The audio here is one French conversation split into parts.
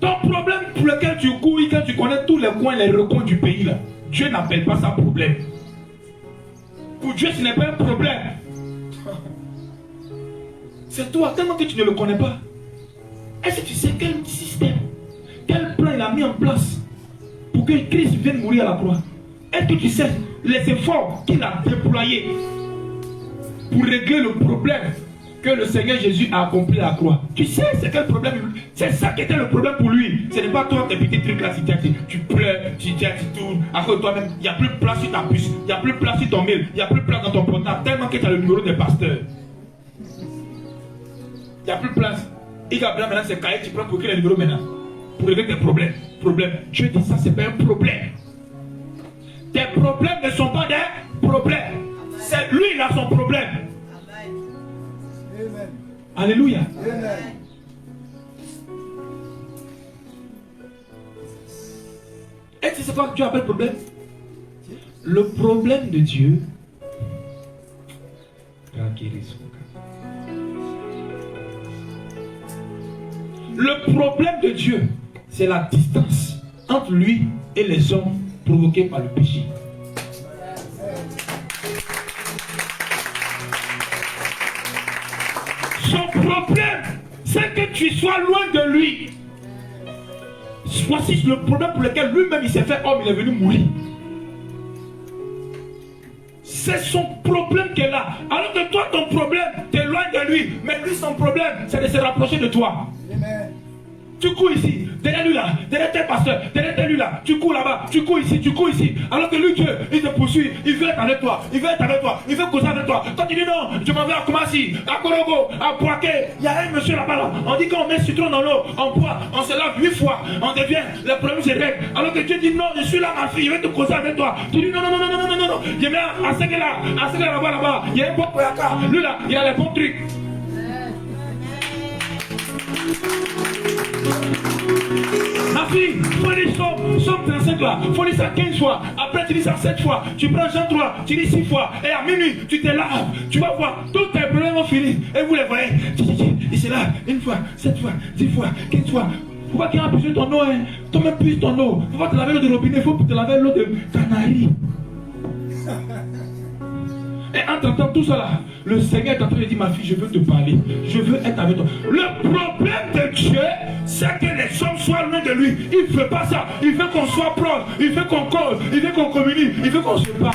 Ton problème pour lequel tu cours, quand tu connais tous les coins, les recoins du pays, là, Dieu n'appelle pas ça problème. Pour Dieu, ce n'est pas un problème. C'est toi, tellement que tu ne le connais pas. Est-ce que tu sais quel système, quel plan il a mis en place pour que Christ vienne mourir à la croix? Est-ce que tu sais les efforts qu'il a déployés pour régler le problème que le Seigneur Jésus a accompli à la croix? Tu sais c'est quel problème? C'est ça qui était le problème pour lui. Ce n'est pas toi tes petits trucs là, tu pleures, tu tournes, à cause de toi-même, il n'y a plus de place sur ta puce, il n'y a plus de place sur ton mail, il n'y a plus de place dans ton portable, tellement que tu as le numéro des pasteurs. Il n'y a plus de place. Il va maintenant c'est cahier, tu prends pour écrire les numéros maintenant. Pour régler tes problèmes. Dieu dit ça, c'est pas un problème. Tes problèmes ne sont pas des problèmes. C'est lui, il a son problème. Amen. Alléluia. Amen. Et tu sais quoi que Dieu appelle problème? Le problème de Dieu. Le problème de Dieu, c'est la distance entre lui et les hommes provoqués par le péché. Son problème, c'est que tu sois loin de lui. Voici le problème pour lequel lui-même il s'est fait homme, il est venu mourir. C'est son problème qu'elle a. Alors que toi, ton problème, tu es loin de lui. Mais lui, son problème, c'est de se rapprocher de toi. Amen. Tu cours ici, derrière lui là, derrière tes pasteurs, derrière lui là, tu cours là-bas, tu cours ici, alors que lui, Dieu, il te poursuit, il veut être avec toi, il veut causer avec toi. Toi tu dis non, je m'en vais à Koumassi, à Korogo, à Poaké, il y a un monsieur là-bas là, on dit qu'on met citron dans l'eau, on boit, on se lave 8 fois, on devient, les problèmes se règlent. Alors que Dieu dit non, je suis là ma fille, je vais te causer avec toi. Tu dis non, je mets à ce là, là-bas, il y a un bon Poyaka, lui là, il a les bons trucs. Ma fille, faut lire Somme 35 là, faut lire ça 15 fois, après tu lis ça 7 fois, tu prends Jean 3, tu lis 6 fois, et à minuit, tu te laves, tu vas voir, tous tes problèmes vont finir, et vous les voyez, il se lave 1 fois, 7 fois, 10 fois, 15 fois. Faut pas qu'il y ait puisé ton eau, hein. Toi-même puise ton eau, faut pas te laver l'eau de robinet, faut te laver l'eau de canari. Et entre-temps, tout ça là, le Seigneur est en train de dire, ma fille, je veux te parler, je veux être avec toi. Le problème de Dieu, c'est que les hommes soient loin de lui. Il ne veut pas ça. Il veut qu'on soit proche, il veut qu'on cause, il veut qu'on communie, il veut qu'on se parle.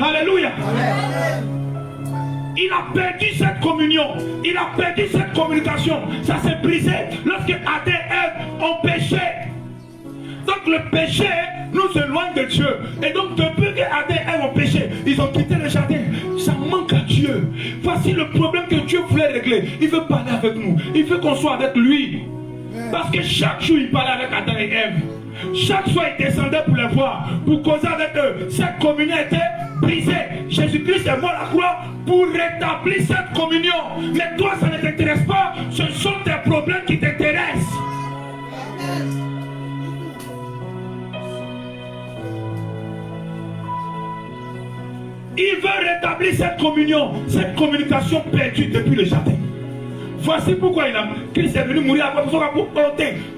Alléluia. Il a perdu cette communion, il a perdu cette communication. Ça s'est brisé lorsque Adam et Ève ont péché. Donc le péché nous éloigne de Dieu. Et donc depuis que Adam et Ève ont péché, ils ont quitté le jardin. Ça manque à Dieu. Voici le problème que Dieu voulait régler. Il veut parler avec nous. Il veut qu'on soit avec lui. Parce que chaque jour il parlait avec Adam et Ève. Chaque fois il descendait pour les voir, pour causer avec eux. Cette communion était brisée. Jésus-Christ est mort à la croix pour rétablir cette communion. Mais toi ça ne t'intéresse pas. Ce sont tes problèmes qui t'intéressent. Il veut rétablir cette communion, cette communication perdue depuis le jardin. Voici pourquoi Christ est venu mourir à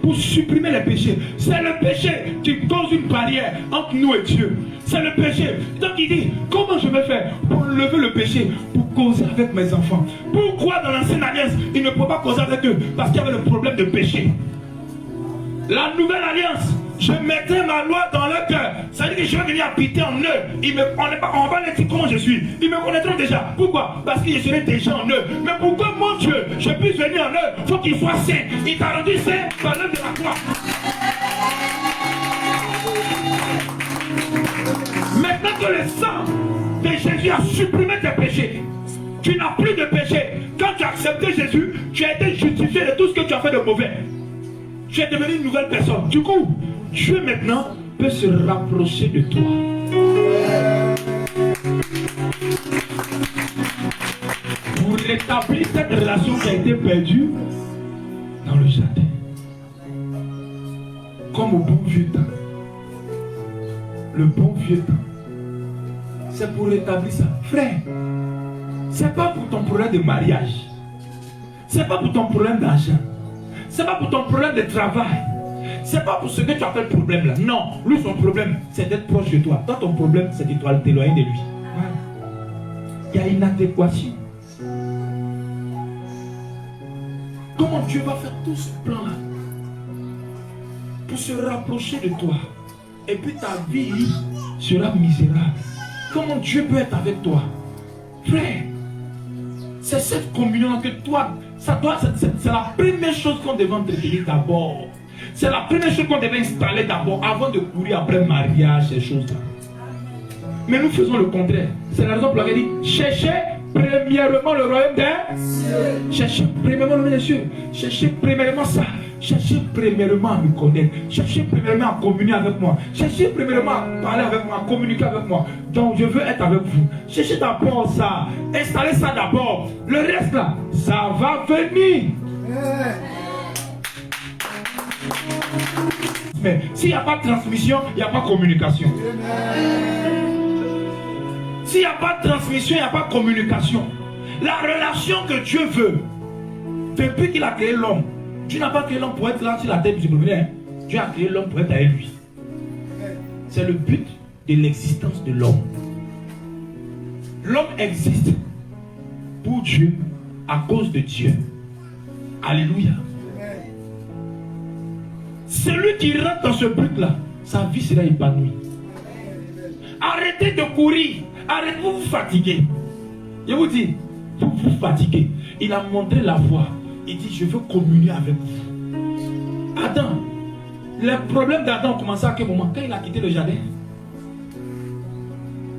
pour supprimer les péchés. C'est le péché qui cause une barrière entre nous et Dieu. C'est le péché. Donc il dit, comment je vais faire pour lever le péché, pour causer avec mes enfants? Pourquoi dans l'ancienne alliance, il ne peut pas causer avec eux? Parce qu'il y avait le problème de péché. La nouvelle alliance, je mettrai ma loi dans leur cœur. Ça veut dire que je vais venir habiter en eux. On va leur dire comment je suis. Ils me connaîtront déjà. Pourquoi? Parce que je serai déjà en eux. Mais pourquoi mon Dieu, je puisse venir en eux? Il faut qu'ils soient saints. Il t'a rendu saint par l'œuvre de la croix. Maintenant que le sang de Jésus a supprimé tes péchés, tu n'as plus de péché. Quand tu as accepté Jésus, tu as été justifié de tout ce que tu as fait de mauvais. Tu es devenu une nouvelle personne. Du coup, Dieu maintenant peut se rapprocher de toi. Pour rétablir cette relation qui a été perdue dans le jardin. Comme au bon vieux temps. Le bon vieux temps. C'est pour rétablir ça. Frère, c'est pas pour ton problème de mariage. C'est pas pour ton problème d'argent. C'est pas pour ton problème de travail. C'est pas pour ce que tu appelles problème là. Non, lui son problème c'est d'être proche de toi. Toi ton problème c'est de t'éloigner de lui. Il y a une adéquation. Comment Dieu va faire tout ce plan là pour se rapprocher de toi? Et puis ta vie sera misérable. Comment Dieu peut être avec toi? Frère, c'est cette communion que toi, c'est la première chose qu'on devait entretenir d'abord. C'est la première chose qu'on devait installer d'abord avant de courir après le mariage, ces choses-là. Mais nous faisons le contraire. C'est la raison pour laquelle il dit cherchez premièrement le royaume des cieux. Cherchez premièrement le royaume des cieux. Cherchez premièrement ça. Cherchez premièrement à me connaître. Cherchez premièrement à communier avec moi. Cherchez premièrement à parler avec moi, à communiquer avec moi. Donc je veux être avec vous. Cherchez d'abord ça. Installez ça d'abord. Le reste là, ça va venir. Mais s'il n'y a pas de transmission, il n'y a pas de communication. S'il n'y a pas de transmission, il n'y a pas de communication. La relation que Dieu veut, depuis qu'il a créé l'homme, Dieu n'a pas créé l'homme pour être là sur la tête du premier. Hein? Dieu a créé l'homme pour être avec lui. C'est le but de l'existence de l'homme. L'homme existe pour Dieu, à cause de Dieu. Alléluia. Celui qui rentre dans ce but-là, sa vie sera épanouie. Arrêtez de courir. Arrêtez, vous vous fatiguez. Je vous dis, vous vous fatiguez. Il a montré la voie. Il dit, je veux communier avec vous. Adam, le problème d'Adam a commencé à quel moment? Quand il a quitté le jardin.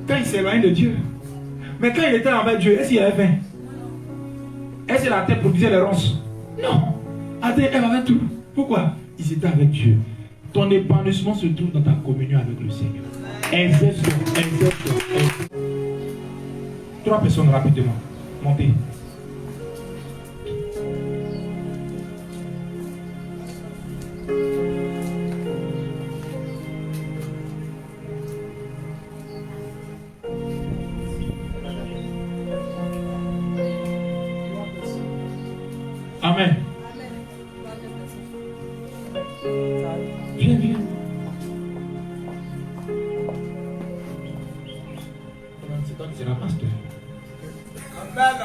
Quand il s'est éloigné de Dieu. Mais quand il était avec Dieu, est-ce qu'il avait faim? Est-ce que la terre produisait les ronces? Non. Adam, elle avait tout. Pourquoi? Ils étaient avec Dieu. Ton épanouissement se trouve dans ta communion avec le Seigneur. Exerce-toi. 3 personnes rapidement. Montez. Amen. Viens. C'est toi qui seras pasteur. Amen.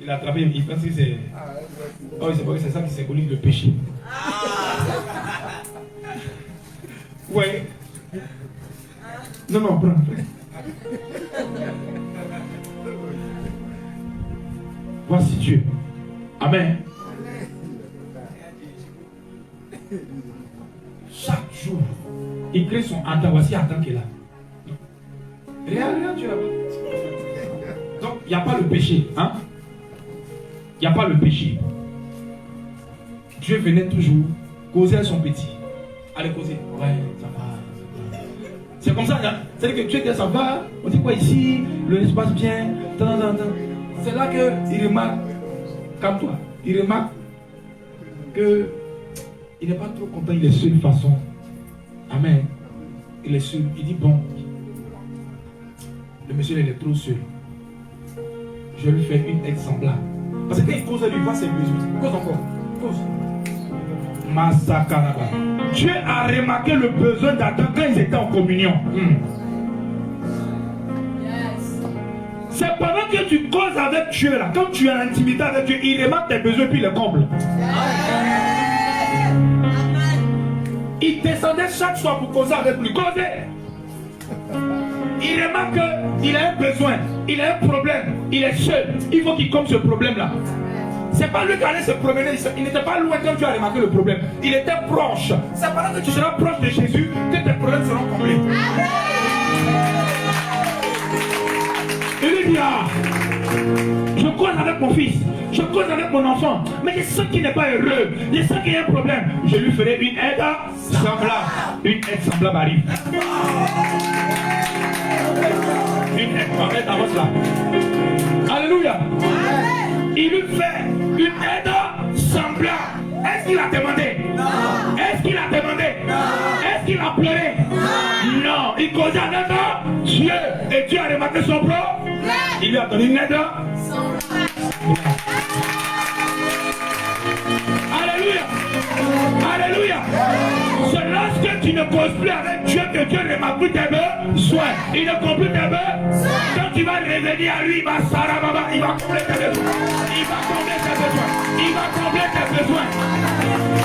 Il a attrapé, il pense que c'est. Oh, c'est pas que c'est ça qui symbolise le péché. Ouais. Non, prends. Voici Dieu. Amen. Chaque jour, il crée son Adam. Voici Adam qui est là. Regarde Dieu là-bas. Donc, il n'y a pas le péché. Hein? Il n'y a pas le péché. Dieu venait toujours causer à son petit. Allez causer. Ouais, ça va. C'est comme ça, c'est-à-dire que Dieu dit ça va, on dit quoi ici, le reste passe bien, c'est là qu'il remarque, comme toi, il remarque qu'il n'est pas trop content, il est seul de toute façon. Amen. Il est seul, il dit bon, le monsieur il est trop seul. Je vais lui faire une aide semblable. Parce que quand il cause, lui voit ses besoins. Cause encore, cause. Massakaraba. Dieu a remarqué le besoin d'Adam quand ils étaient en communion. C'est pendant que tu causes avec Dieu là, quand tu es en intimité avec Dieu, il remarque tes besoins puis il les comble. Il descendait chaque soir pour causer avec lui. Causer. Il remarque qu'il a un besoin, il a un problème, il est seul. Il faut qu'il comble ce problème là. C'est pas lui qui allait se promener, il n'était pas loin quand tu as remarqué le problème. Il était proche. C'est pendant que tu seras proche de Jésus que tes problèmes seront comblés. Il lui dit, je cause avec mon fils, je cause avec mon enfant, mais je sens qu'il n'est pas heureux, je sens qu'il y a un problème. Je lui ferai une aide semblable. Une aide semblable arrive. Une aide semblable avance là. Alléluia. Il lui fait une aide pleure. Est-ce qu'il a demandé? Non. Est-ce qu'il a demandé? Non. Est-ce qu'il a pleuré? Non. Il causait à notre Dieu. Et Dieu a remarqué son propre. Il lui a donné une aide. Alléluia. Alléluia. C'est lorsque tu ne causes plus avec Dieu que Dieu ne remarque plus tes besoins. Il ne comprend plus tes besoins. Quand tu vas revenir à lui, il va combler tes besoins. Il va combler tes besoins. Il va combler tes besoins.